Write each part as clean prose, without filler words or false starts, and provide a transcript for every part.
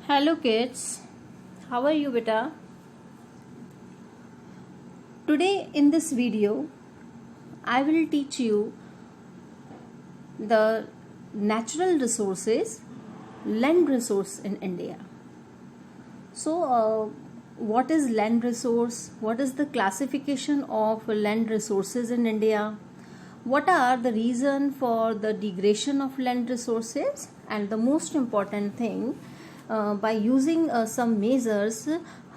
Hello kids, how are you beta? Today in this video I will teach you the natural resources, land resource in India. So what is land resource? What is the classification of land resources in India? What are the reason for the degradation of land resources? And the most important thing, by using some measures,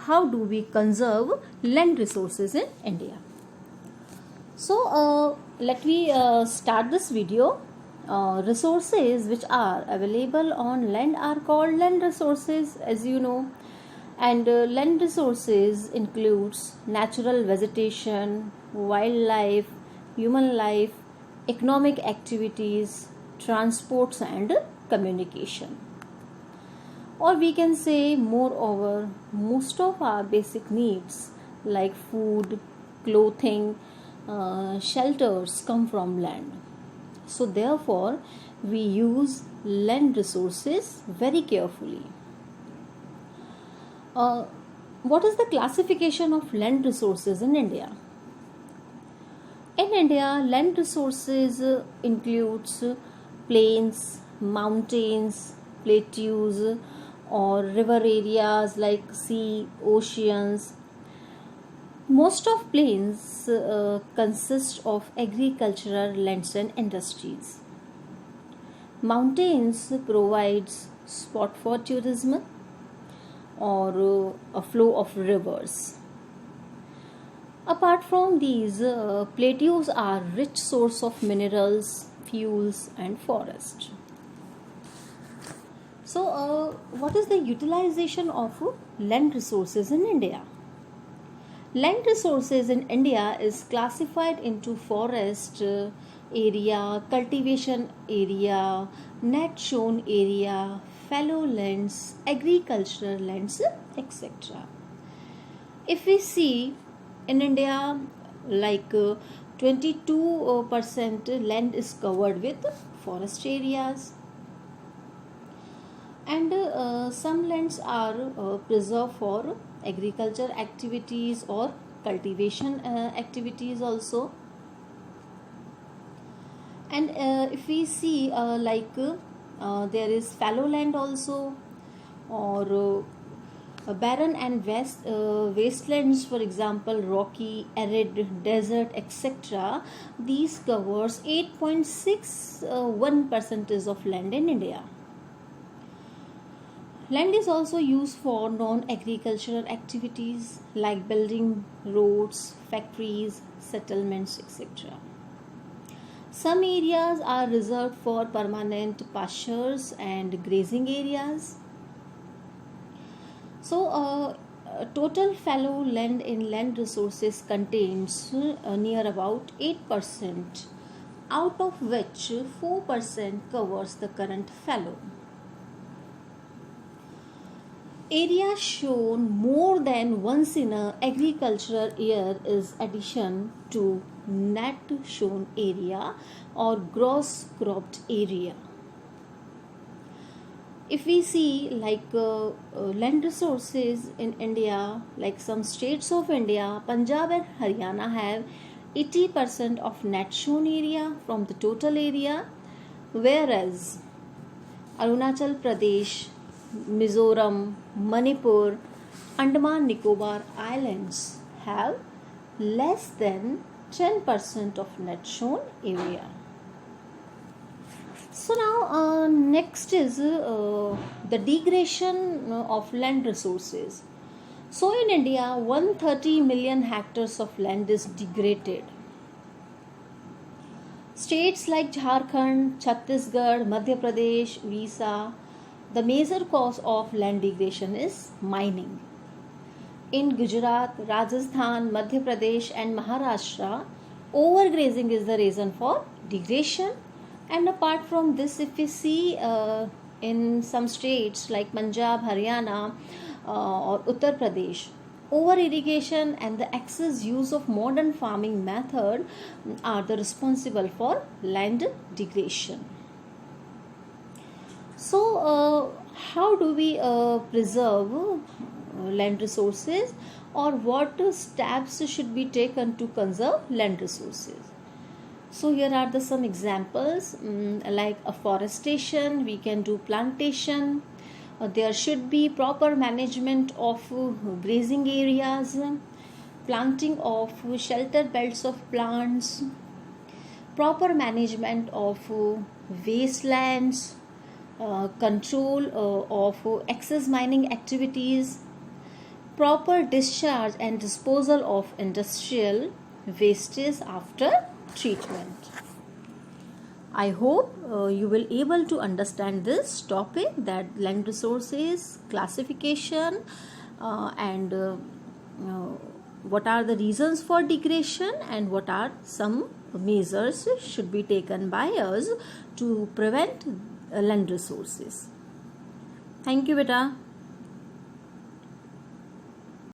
how do we conserve land resources in India? So let me start this video. Resources which are available on land are called land resources, as you know, and land resources includes natural vegetation, wildlife, human life, economic activities, transports and communication. Or we can say, moreover, most of our basic needs like food, clothing, shelters come from land. So therefore we use land resources very carefully. What is the classification of land resources in India? In India, land resources includes plains, mountains, plateaus, or river areas like sea, oceans. Most of plains consist of agricultural lands and industries. Mountains provides spot for tourism or a flow of rivers. Apart from these, plateaus are rich source of minerals, fuels and forest. So what is the utilization of land resources in India? Land resources in India is classified into forest area, cultivation area, net shown area, fallow lands, agricultural lands, etc. If we see in India, like 22% land is covered with forest areas, and some lands are preserved for agriculture activities or cultivation activities also. And if we see there is fallow land also, or barren and wastelands, for example rocky, arid, desert, etc. These covers 8.61% of land in India. Land is also used for non-agricultural activities like building roads, factories, settlements, etc. Some areas are reserved for permanent pastures and grazing areas. So, total fallow land in land resources contains near about 8%, out of which 4% covers the current fallow. Area shown more than once in a agricultural year is addition to net shown area or gross cropped area. If we see land resources in India, like some states of India, Punjab and Haryana have 80% of net shown area from the total area, whereas Arunachal Pradesh, Mizoram, Manipur, Andaman Nicobar Islands have less than 10% of net shown area. So now next is the degradation of land resources. So in India, 130 million hectares of land is degraded. States like Jharkhand, Chhattisgarh, Madhya Pradesh, Odisha, the major cause of land degradation is mining. In Gujarat, Rajasthan, Madhya Pradesh and Maharashtra, overgrazing is the reason for degradation. And apart from this, if we see in some states like Punjab, Haryana or Uttar Pradesh, over irrigation and the excess use of modern farming method are the responsible for land degradation. So how do we preserve land resources, or what steps should be taken to conserve land resources? So here are the some examples, like afforestation, we can do plantation. There should be proper management of grazing areas, planting of shelter belts of plants, proper management of wastelands, control of excess mining activities, proper discharge and disposal of industrial wastes after treatment. I hope you will able to understand this topic, that land resources classification, and what are the reasons for degradation, and what are some measures should be taken by us to prevent land resources. Thank you, beta.